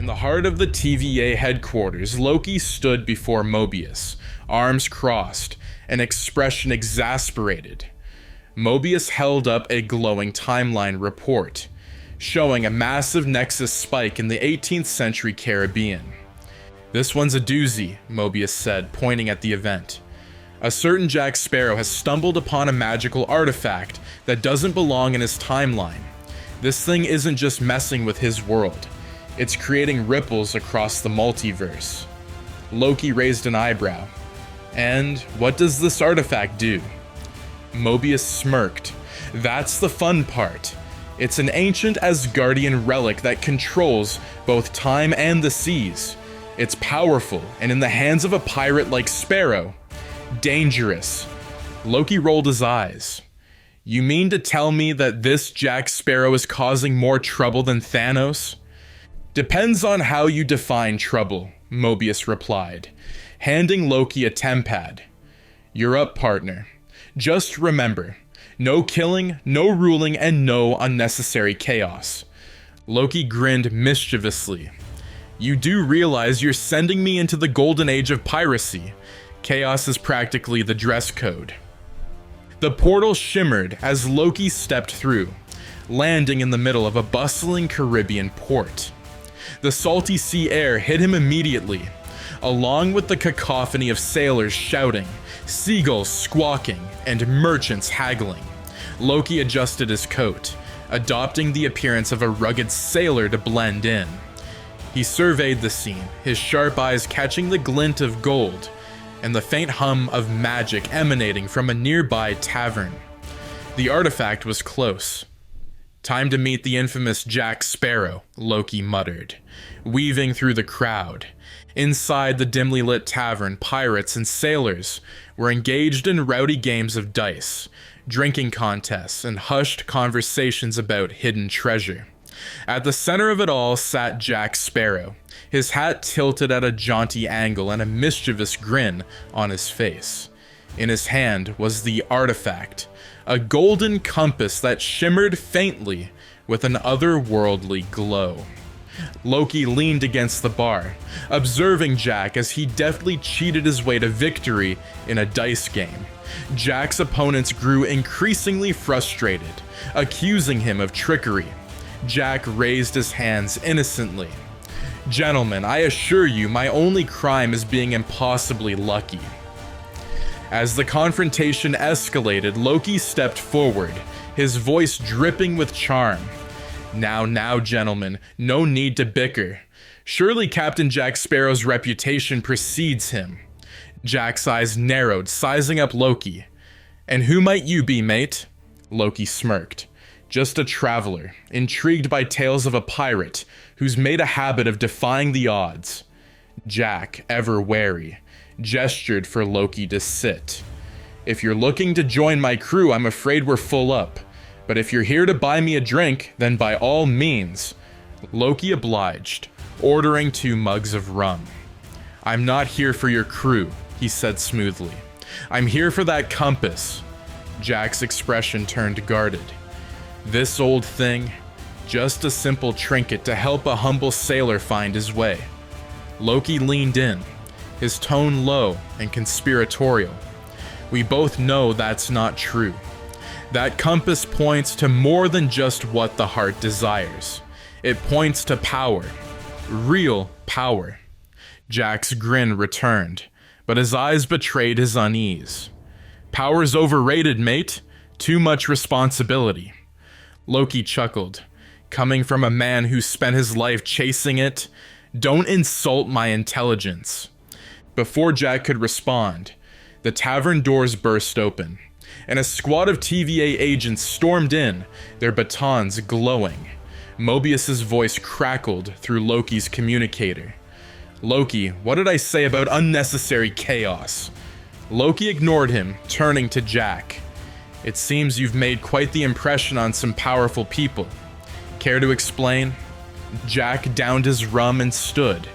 In the heart of the TVA headquarters, Loki stood before Mobius, arms crossed, an expression exasperated. Mobius held up a glowing timeline report, showing a massive nexus spike in the 18th century Caribbean. "This one's a doozy," Mobius said, pointing at the event. "A certain Jack Sparrow has stumbled upon a magical artifact that doesn't belong in his timeline. This thing isn't just messing with his world. It's creating ripples across the multiverse." Loki raised an eyebrow. "And what does this artifact do?" Mobius smirked. "That's the fun part. It's an ancient Asgardian relic that controls both time and the seas. It's powerful, and in the hands of a pirate like Sparrow, dangerous." Loki rolled his eyes. "You mean to tell me that this Jack Sparrow is causing more trouble than Thanos?" "Depends on how you define trouble," Mobius replied, handing Loki a tempad. "You're up, partner. Just remember, no killing, no ruling, and no unnecessary chaos." Loki grinned mischievously. "You do realize you're sending me into the golden age of piracy. Chaos is practically the dress code." The portal shimmered as Loki stepped through, landing in the middle of a bustling Caribbean port. The salty sea air hit him immediately, along with the cacophony of sailors shouting, seagulls squawking, and merchants haggling. Loki adjusted his coat, adopting the appearance of a rugged sailor to blend in. He surveyed the scene, his sharp eyes catching the glint of gold and the faint hum of magic emanating from a nearby tavern. The artifact was close. "Time to meet the infamous Jack Sparrow," Loki muttered, weaving through the crowd. Inside the dimly lit tavern, pirates and sailors were engaged in rowdy games of dice, drinking contests, and hushed conversations about hidden treasure. At the center of it all sat Jack Sparrow, his hat tilted at a jaunty angle and a mischievous grin on his face. In his hand was the artifact, a golden compass that shimmered faintly with an otherworldly glow. Loki leaned against the bar, observing Jack as he deftly cheated his way to victory in a dice game. Jack's opponents grew increasingly frustrated, accusing him of trickery. Jack raised his hands innocently. "Gentlemen, I assure you my only crime is being impossibly lucky." As the confrontation escalated, Loki stepped forward, his voice dripping with charm. Now, gentlemen, no need to bicker. Surely Captain Jack Sparrow's reputation precedes him." Jack's eyes narrowed, sizing up Loki. "And who might you be, mate?" Loki smirked. "Just a traveler, intrigued by tales of a pirate who's made a habit of defying the odds." Jack, ever wary, gestured for Loki to sit. "If you're looking to join my crew, I'm afraid we're full up. But if you're here to buy me a drink, then by all means." Loki obliged, ordering 2 mugs of rum. "I'm not here for your crew," he said smoothly. "I'm here for that compass." Jack's expression turned guarded. "This old thing, just a simple trinket to help a humble sailor find his way." Loki leaned in, his tone low and conspiratorial. "We both know that's not true. That compass points to more than just what the heart desires. It points to power. Real power." Jack's grin returned, but his eyes betrayed his unease. "Power's overrated, mate. Too much responsibility." Loki chuckled. "Coming from a man who spent his life chasing it, don't insult my intelligence." Before Jack could respond, the tavern doors burst open, and a squad of TVA agents stormed in, their batons glowing. Mobius's voice crackled through Loki's communicator. "Loki, what did I say about unnecessary chaos?" Loki ignored him, turning to Jack. "It seems you've made quite the impression on some powerful people. Care to explain?" Jack downed his rum and stood,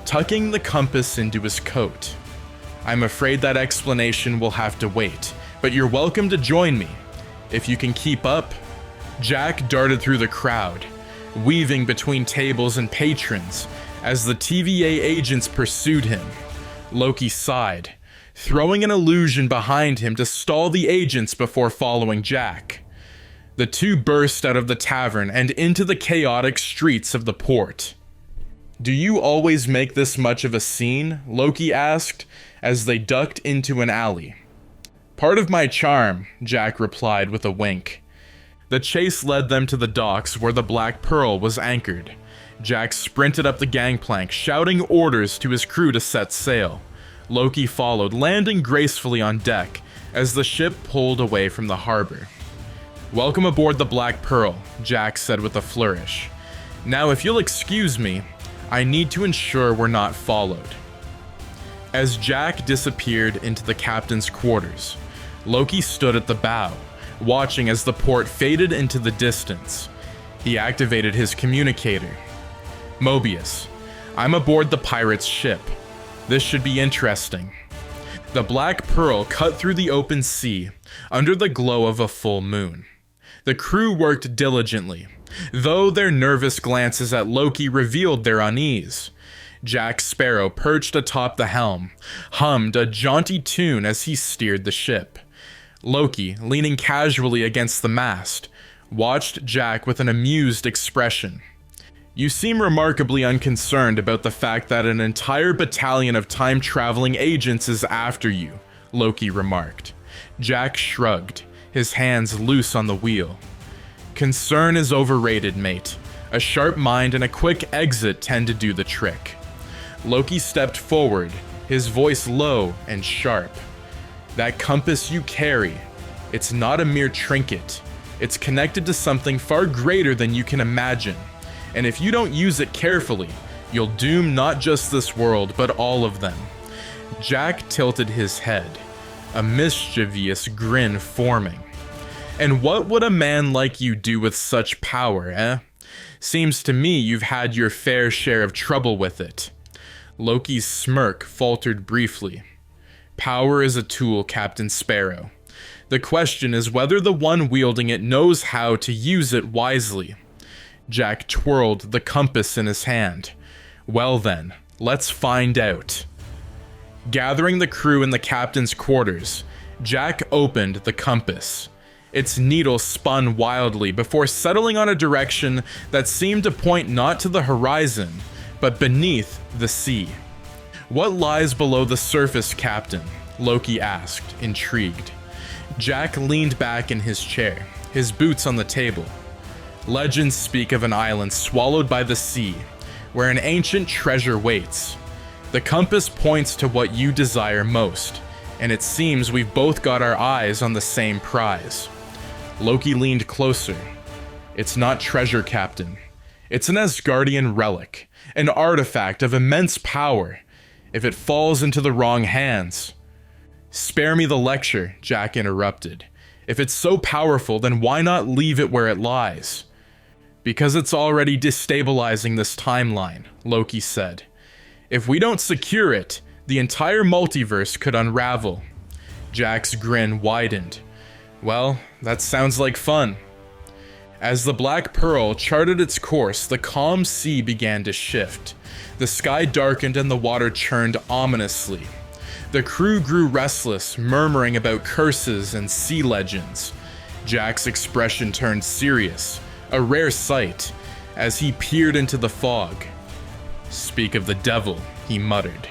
tucking the compass into his coat. "I'm afraid that explanation will have to wait, but you're welcome to join me. If you can keep up." Jack darted through the crowd, weaving between tables and patrons, as the TVA agents pursued him. Loki sighed, throwing an illusion behind him to stall the agents before following Jack. The two burst out of the tavern and into the chaotic streets of the port. "Do you always make this much of a scene?" Loki asked, as they ducked into an alley. "Part of my charm," Jack replied with a wink. The chase led them to the docks where the Black Pearl was anchored. Jack sprinted up the gangplank, shouting orders to his crew to set sail. Loki followed, landing gracefully on deck as the ship pulled away from the harbor. "Welcome aboard the Black Pearl," Jack said with a flourish. "Now, if you'll excuse me, I need to ensure we're not followed." As Jack disappeared into the captain's quarters, Loki stood at the bow, watching as the port faded into the distance. He activated his communicator. "Mobius, I'm aboard the pirate's ship. This should be interesting." The Black Pearl cut through the open sea under the glow of a full moon. The crew worked diligently, though their nervous glances at Loki revealed their unease. Jack Sparrow, perched atop the helm, hummed a jaunty tune as he steered the ship. Loki, leaning casually against the mast, watched Jack with an amused expression. "You seem remarkably unconcerned about the fact that an entire battalion of time-traveling agents is after you," Loki remarked. Jack shrugged, his hands loose on the wheel. "Concern is overrated, mate. A sharp mind and a quick exit tend to do the trick." Loki stepped forward, his voice low and sharp. "That compass you carry, it's not a mere trinket. It's connected to something far greater than you can imagine. And if you don't use it carefully, you'll doom not just this world, but all of them." Jack tilted his head, a mischievous grin forming. "And what would a man like you do with such power, eh? Seems to me you've had your fair share of trouble with it." Loki's smirk faltered briefly. "Power is a tool, Captain Sparrow. The question is whether the one wielding it knows how to use it wisely." Jack twirled the compass in his hand. "Well then, let's find out." Gathering the crew in the captain's quarters, Jack opened the compass. Its needle spun wildly before settling on a direction that seemed to point not to the horizon, but beneath the sea. "What lies below the surface, Captain?" Loki asked, intrigued. Jack leaned back in his chair, his boots on the table. "Legends speak of an island swallowed by the sea, where an ancient treasure waits. The compass points to what you desire most, and it seems we've both got our eyes on the same prize." Loki leaned closer. "It's not treasure, Captain. It's an Asgardian relic, an artifact of immense power. If it falls into the wrong hands..." "Spare me the lecture," Jack interrupted. "If it's so powerful, then why not leave it where it lies?" "Because it's already destabilizing this timeline," Loki said. "If we don't secure it, the entire multiverse could unravel." Jack's grin widened. "Well, that sounds like fun." As the Black Pearl charted its course, the calm sea began to shift. The sky darkened and the water churned ominously. The crew grew restless, murmuring about curses and sea legends. Jack's expression turned serious, a rare sight, as he peered into the fog. "Speak of the devil," he muttered.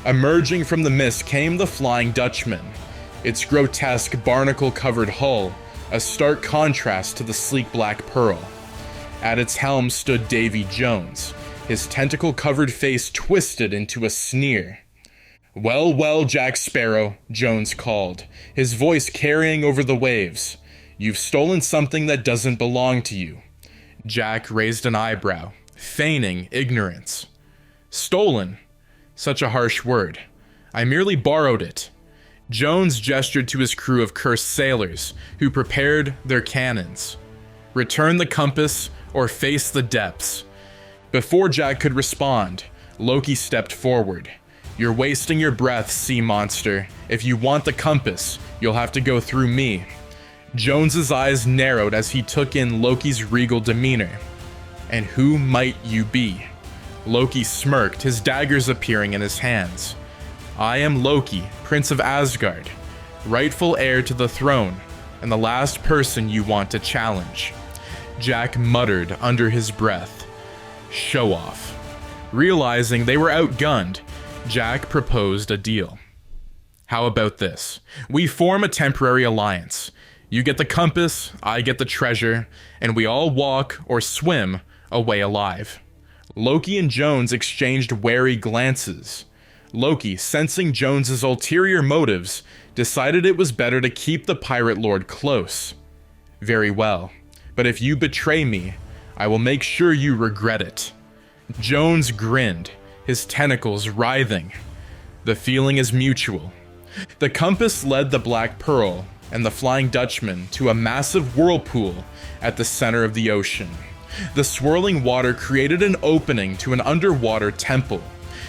Emerging from the mist came the Flying Dutchman, its grotesque barnacle-covered hull a stark contrast to the sleek Black Pearl. At its helm stood Davy Jones, his tentacle-covered face twisted into a sneer. "Well, well, Jack Sparrow," Jones called, his voice carrying over the waves. "You've stolen something that doesn't belong to you." Jack raised an eyebrow, feigning ignorance. "Stolen? Such a harsh word. I merely borrowed it." Jones gestured to his crew of cursed sailors, who prepared their cannons. "Return the compass, or face the depths." Before Jack could respond, Loki stepped forward. "You're wasting your breath, sea monster. If you want the compass, you'll have to go through me." Jones's eyes narrowed as he took in Loki's regal demeanor. "And who might you be?" Loki smirked, his daggers appearing in his hands. I am Loki, Prince of Asgard, rightful heir to the throne, and the last person you want to challenge. Jack muttered under his breath. Show off. Realizing they were outgunned, Jack proposed a deal. How about this? We form a temporary alliance. You get the compass, I get the treasure, and we all walk or swim away alive. Loki and Jones exchanged wary glances. Loki, sensing Jones's ulterior motives, decided it was better to keep the pirate lord close. Very well, but if you betray me, I will make sure you regret it. Jones grinned, his tentacles writhing. The feeling is mutual. The compass led the Black Pearl and the Flying Dutchman to a massive whirlpool at the center of the ocean. The swirling water created an opening to an underwater temple,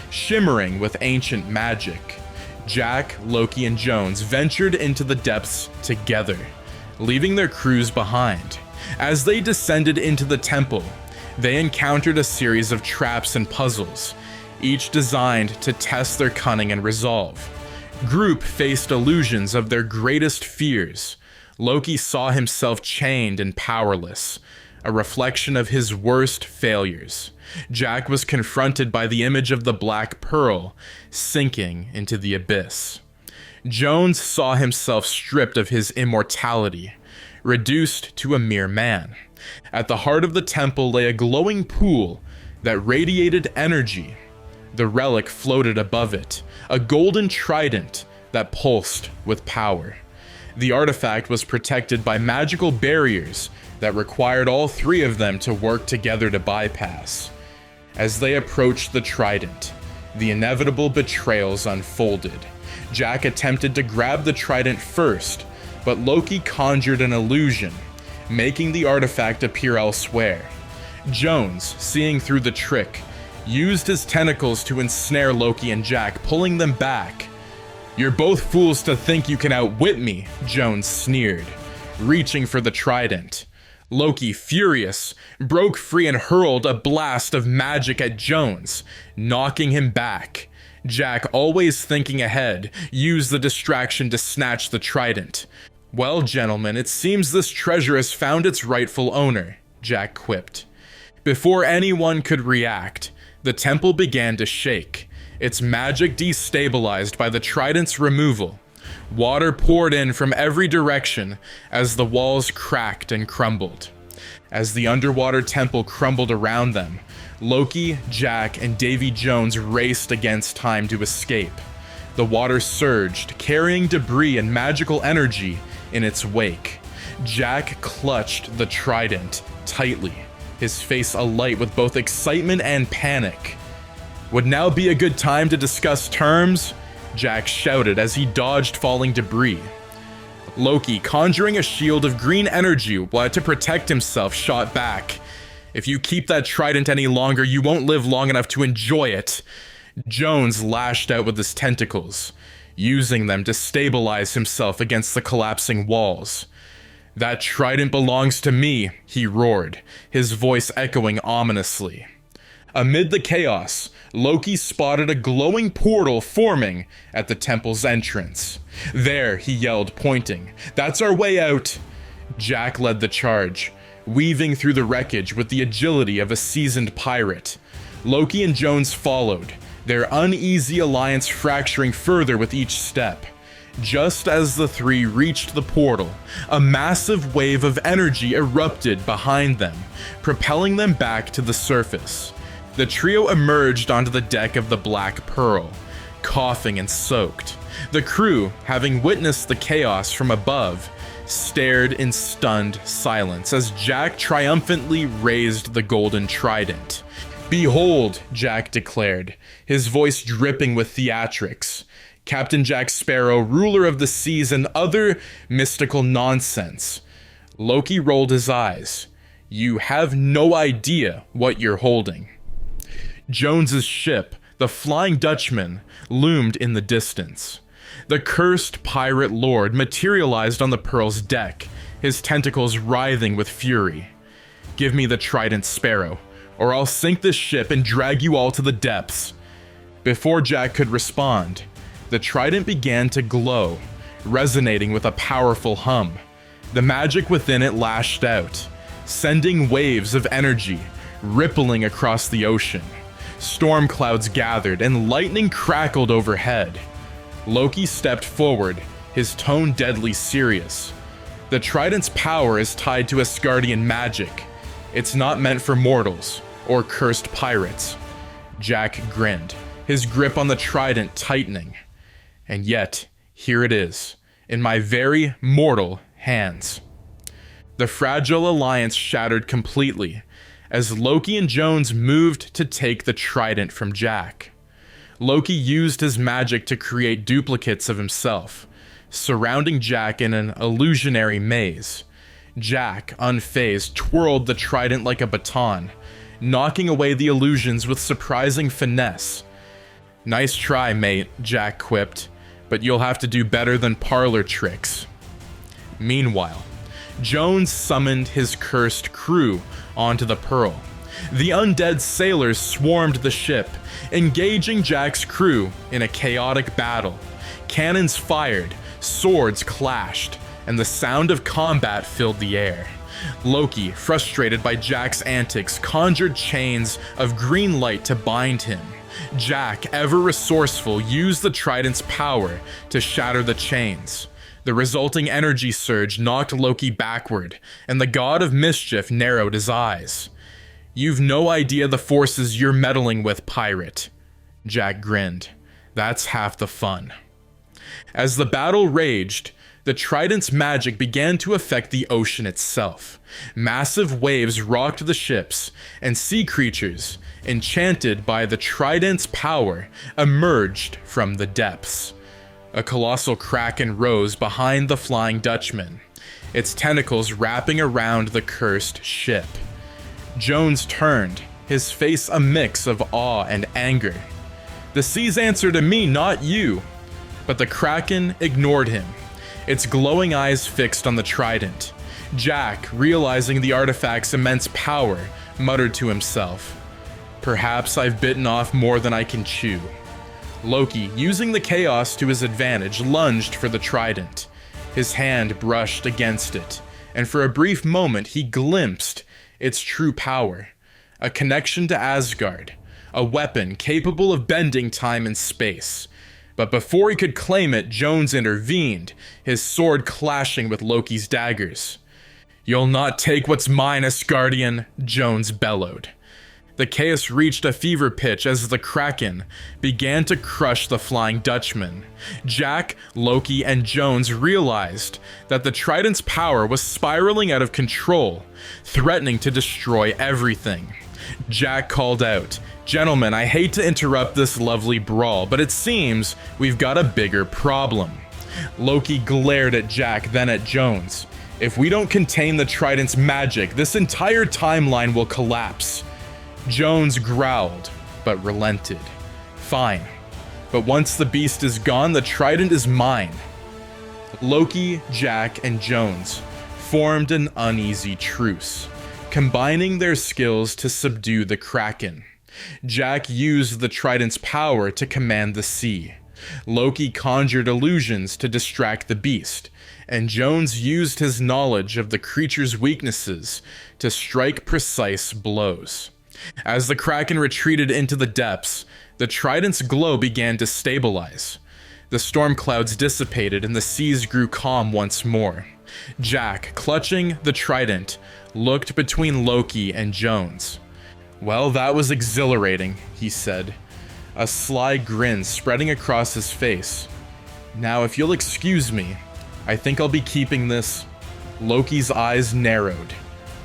shimmering with ancient magic. Jack, Loki, and Jones ventured into the depths together, leaving their crews behind. As they descended into the temple, they encountered a series of traps and puzzles, each designed to test their cunning and resolve. Group faced illusions of their greatest fears. Loki saw himself chained and powerless, a reflection of his worst failures. Jack was confronted by the image of the Black Pearl sinking into the abyss. Jones saw himself stripped of his immortality, reduced to a mere man. At the heart of the temple lay a glowing pool that radiated energy. The relic floated above it, a golden trident that pulsed with power. The artifact was protected by magical barriers that required all three of them to work together to bypass. As they approached the trident, the inevitable betrayals unfolded. Jack attempted to grab the trident first, but Loki conjured an illusion, making the artifact appear elsewhere. Jones, seeing through the trick, used his tentacles to ensnare Loki and Jack, pulling them back. You're both fools to think you can outwit me, Jones sneered, reaching for the trident. Loki, furious, broke free and hurled a blast of magic at Jones, knocking him back. Jack, always thinking ahead, used the distraction to snatch the trident. Well, gentlemen, it seems this treasure has found its rightful owner, Jack quipped. Before anyone could react, the temple began to shake, its magic destabilized by the trident's removal. Water poured in from every direction as the walls cracked and crumbled. As the underwater temple crumbled around them, Loki, Jack, and Davy Jones raced against time to escape. The water surged, carrying debris and magical energy in its wake. Jack clutched the trident tightly, his face alight with both excitement and panic. Would now be a good time to discuss terms? Jack shouted as he dodged falling debris. Loki, conjuring a shield of green energy to protect himself, shot back. If you keep that trident any longer, you won't live long enough to enjoy it. Jones lashed out with his tentacles, using them to stabilize himself against the collapsing walls. That trident belongs to me, he roared, his voice echoing ominously. Amid the chaos, Loki spotted a glowing portal forming at the temple's entrance. There, he yelled, pointing. That's our way out. Jack led the charge, weaving through the wreckage with the agility of a seasoned pirate. Loki and Jones followed, their uneasy alliance fracturing further with each step. Just as the three reached the portal, a massive wave of energy erupted behind them, propelling them back to the surface. The trio emerged onto the deck of the Black Pearl, coughing and soaked. The crew, having witnessed the chaos from above, stared in stunned silence as Jack triumphantly raised the golden trident. Behold, Jack declared, his voice dripping with theatrics. Captain Jack Sparrow, ruler of the seas and other mystical nonsense. Loki rolled his eyes. You have no idea what you're holding. Jones's ship, the Flying Dutchman, loomed in the distance. The cursed pirate lord materialized on the Pearl's deck, his tentacles writhing with fury. Give me the trident, Sparrow, or I'll sink this ship and drag you all to the depths." Before Jack could respond, the trident began to glow, resonating with a powerful hum. The magic within it lashed out, sending waves of energy rippling across the ocean. Storm clouds gathered and lightning crackled overhead. Loki stepped forward, his tone deadly serious. "The trident's power is tied to Asgardian magic. It's not meant for mortals or cursed pirates." Jack grinned, his grip on the trident tightening. "And yet, here it is, in my very mortal hands." The fragile alliance shattered completely as Loki and Jones moved to take the trident from Jack. Loki used his magic to create duplicates of himself, surrounding Jack in an illusionary maze. Jack, unfazed, twirled the trident like a baton, knocking away the illusions with surprising finesse. "Nice try, mate," Jack quipped, "but you'll have to do better than parlor tricks." Meanwhile, Jones summoned his cursed crew onto the Pearl. The undead sailors swarmed the ship, engaging Jack's crew in a chaotic battle. Cannons fired, swords clashed, and the sound of combat filled the air. Loki, frustrated by Jack's antics, conjured chains of green light to bind him. Jack, ever resourceful, used the trident's power to shatter the chains. The resulting energy surge knocked Loki backward, and the god of mischief narrowed his eyes. "You've no idea the forces you're meddling with, pirate." Jack grinned. "That's half the fun." As the battle raged, the trident's magic began to affect the ocean itself. Massive waves rocked the ships, and sea creatures, enchanted by the trident's power, emerged from the depths. A colossal kraken rose behind the Flying Dutchman, its tentacles wrapping around the cursed ship. Jones turned, his face a mix of awe and anger. "The sea's answer to me, not you." But the kraken ignored him, its glowing eyes fixed on the trident. Jack, realizing the artifact's immense power, muttered to himself, "Perhaps I've bitten off more than I can chew." Loki, using the chaos to his advantage, lunged for the trident. His hand brushed against it, and for a brief moment he glimpsed its true power. A connection to Asgard, a weapon capable of bending time and space. But before he could claim it, Jones intervened, his sword clashing with Loki's daggers. "You'll not take what's mine, Asgardian," Jones bellowed. The chaos reached a fever pitch as the kraken began to crush the Flying Dutchman. Jack, Loki, and Jones realized that the trident's power was spiraling out of control, threatening to destroy everything. Jack called out, "Gentlemen, I hate to interrupt this lovely brawl, but it seems we've got a bigger problem." Loki glared at Jack, then at Jones. "If we don't contain the trident's magic, this entire timeline will collapse." Jones growled, but relented. "Fine, but once the beast is gone, the trident is mine." Loki, Jack, and Jones formed an uneasy truce, combining their skills to subdue the kraken. Jack used the trident's power to command the sea. Loki conjured illusions to distract the beast, and Jones used his knowledge of the creature's weaknesses to strike precise blows. As the kraken retreated into the depths, the trident's glow began to stabilize. The storm clouds dissipated and the seas grew calm once more. Jack, clutching the trident, looked between Loki and Jones. "Well, that was exhilarating," he said, a sly grin spreading across his face. "Now, if you'll excuse me, I think I'll be keeping this." Loki's eyes narrowed.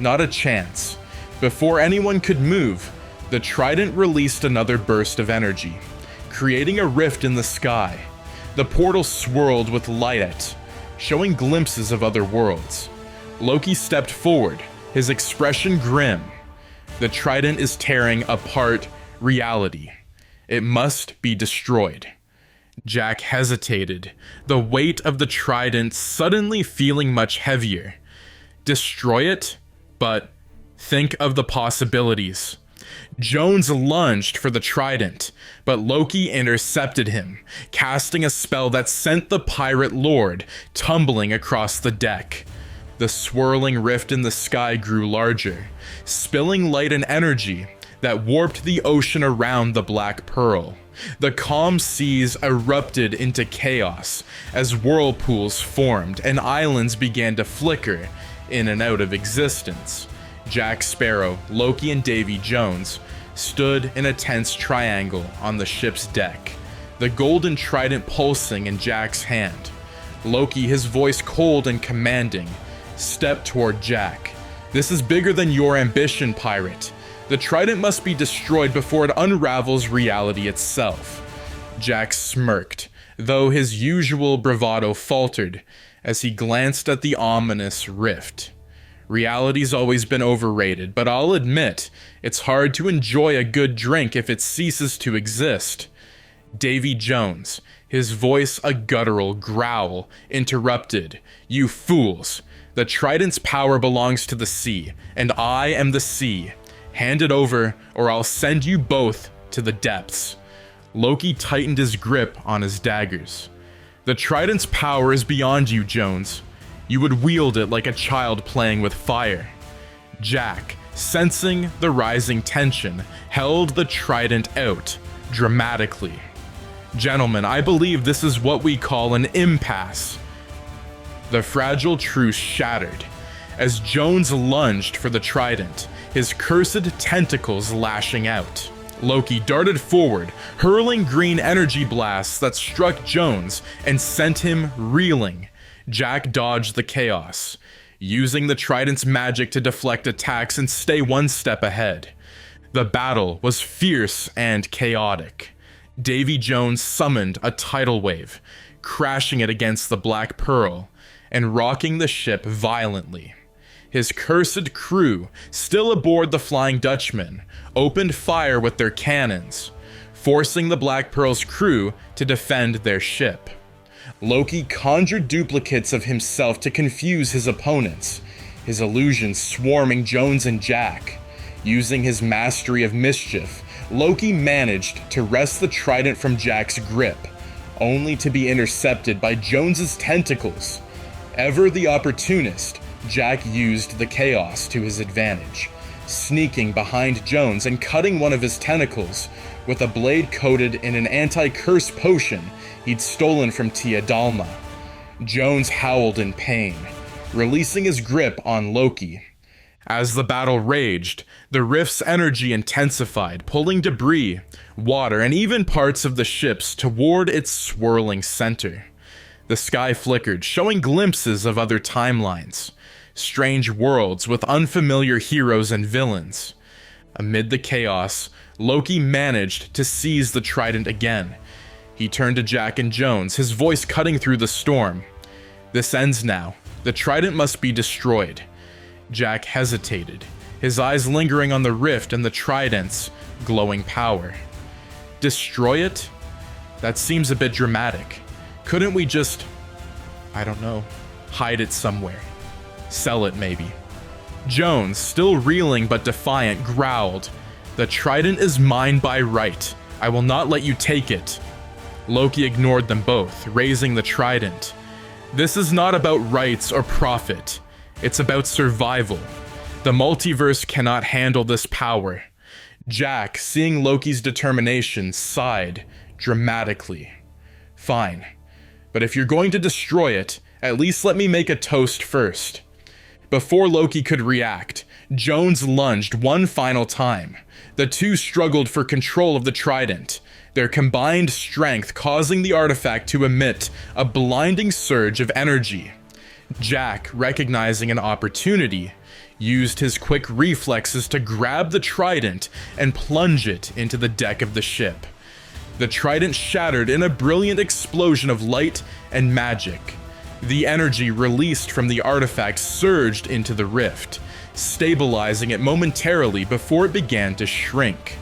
Not a chance. Before anyone could move, the trident released another burst of energy, creating a rift in the sky. The portal swirled with light, showing glimpses of other worlds. Loki stepped forward, his expression grim. The trident is tearing apart reality. It must be destroyed. Jack hesitated, the weight of the trident suddenly feeling much heavier. Destroy it? But think of the possibilities. Jones lunged for the trident, but Loki intercepted him, casting a spell that sent the pirate lord tumbling across the deck. The swirling rift in the sky grew larger, spilling light and energy that warped the ocean around the Black Pearl. The calm seas erupted into chaos as whirlpools formed and islands began to flicker in and out of existence. Jack Sparrow, Loki, and Davy Jones stood in a tense triangle on the ship's deck, the golden trident pulsing in Jack's hand. Loki, his voice cold and commanding, stepped toward Jack. "This is bigger than your ambition, pirate. The trident must be destroyed before it unravels reality itself." Jack smirked, though his usual bravado faltered as he glanced at the ominous rift. Reality's always been overrated, but I'll admit, it's hard to enjoy a good drink if it ceases to exist. Davy Jones, his voice a guttural growl, interrupted. "You fools! The trident's power belongs to the sea, and I am the sea. Hand it over, or I'll send you both to the depths." Loki tightened his grip on his daggers. "The trident's power is beyond you, Jones. You would wield it like a child playing with fire." Jack, sensing the rising tension, held the trident out, dramatically. "Gentlemen, I believe this is what we call an impasse." The fragile truce shattered as Jones lunged for the trident, his cursed tentacles lashing out. Loki darted forward, hurling green energy blasts that struck Jones and sent him reeling. Jack dodged the chaos, using the trident's magic to deflect attacks and stay one step ahead. The battle was fierce and chaotic. Davy Jones summoned a tidal wave, crashing it against the Black Pearl and rocking the ship violently. His cursed crew, still aboard the Flying Dutchman, opened fire with their cannons, forcing the Black Pearl's crew to defend their ship. Loki conjured duplicates of himself to confuse his opponents, his illusions swarming Jones and Jack. Using his mastery of mischief, Loki managed to wrest the trident from Jack's grip, only to be intercepted by Jones's tentacles. Ever the opportunist, Jack used the chaos to his advantage, sneaking behind Jones and cutting one of his tentacles with a blade coated in an anti-curse potion he'd stolen from Tia Dalma. Jones howled in pain, releasing his grip on Loki. As the battle raged, the rift's energy intensified, pulling debris, water, and even parts of the ships toward its swirling center. The sky flickered, showing glimpses of other timelines, strange worlds with unfamiliar heroes and villains. Amid the chaos, Loki managed to seize the trident again. He turned to Jack and Jones, his voice cutting through the storm. "This ends now. The trident must be destroyed." Jack hesitated, his eyes lingering on the rift and the trident's glowing power. "Destroy it? That seems a bit dramatic. Couldn't we just, I don't know, hide it somewhere? Sell it, maybe?" Jones, still reeling but defiant, growled, "The trident is mine by right. I will not let you take it." Loki ignored them both, raising the trident. "This is not about rights or profit. It's about survival. The multiverse cannot handle this power." Jack, seeing Loki's determination, sighed dramatically. "Fine, but if you're going to destroy it, at least let me make a toast first." Before Loki could react, Jones lunged one final time. The two struggled for control of the trident, their combined strength causing the artifact to emit a blinding surge of energy. Jack, recognizing an opportunity, used his quick reflexes to grab the trident and plunge it into the deck of the ship. The trident shattered in a brilliant explosion of light and magic. The energy released from the artifact surged into the rift, stabilizing it momentarily before it began to shrink.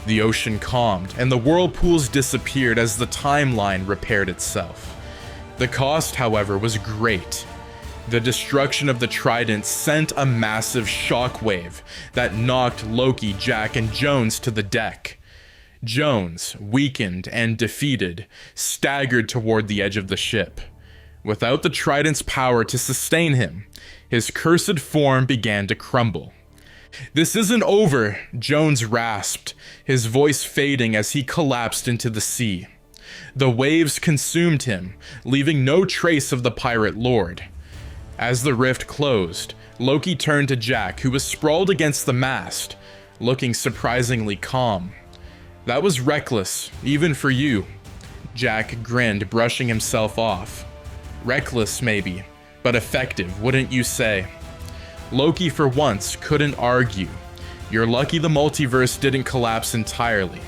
The ocean calmed, and the whirlpools disappeared as the timeline repaired itself. The cost, however, was great. The destruction of the trident sent a massive shockwave that knocked Loki, Jack, and Jones to the deck. Jones, weakened and defeated, staggered toward the edge of the ship. Without the trident's power to sustain him, his cursed form began to crumble. "This isn't over," Jones rasped, his voice fading as he collapsed into the sea. The waves consumed him, leaving no trace of the pirate lord. As the rift closed, Loki turned to Jack, who was sprawled against the mast, looking surprisingly calm. "That was reckless, even for you." Jack grinned, brushing himself off. "Reckless, maybe, but effective, wouldn't you say?" Loki, for once, couldn't argue. "You're lucky the multiverse didn't collapse entirely."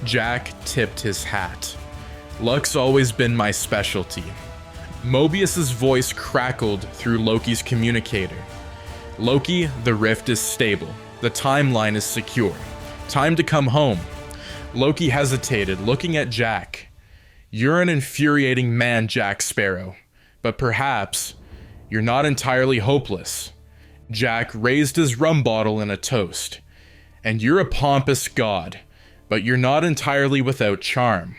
Jack tipped his hat. "Luck's always been my specialty." Mobius's voice crackled through Loki's communicator. "Loki, the rift is stable. The timeline is secure. Time to come home." Loki hesitated, looking at Jack. "You're an infuriating man, Jack Sparrow, but perhaps you're not entirely hopeless." Jack raised his rum bottle in a toast. "And you're a pompous god, but you're not entirely without charm."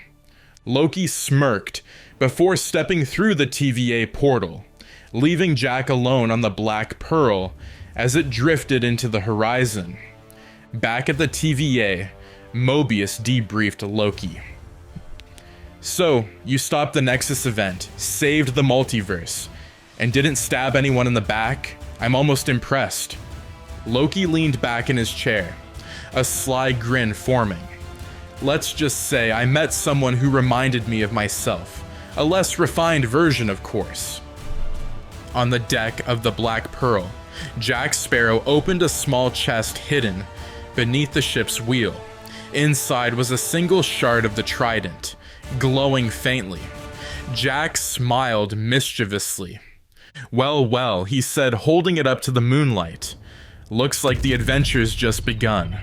Loki smirked before stepping through the TVA portal, leaving Jack alone on the Black Pearl as it drifted into the horizon. Back at the TVA, Mobius debriefed Loki. "So, you stopped the Nexus event, saved the multiverse, and didn't stab anyone in the back? I'm almost impressed." Loki leaned back in his chair, a sly grin forming. "Let's just say I met someone who reminded me of myself. A less refined version, of course." On the deck of the Black Pearl, Jack Sparrow opened a small chest hidden beneath the ship's wheel. Inside was a single shard of the trident, glowing faintly. Jack smiled mischievously. "Well, well," he said, holding it up to the moonlight. "Looks like the adventure's just begun."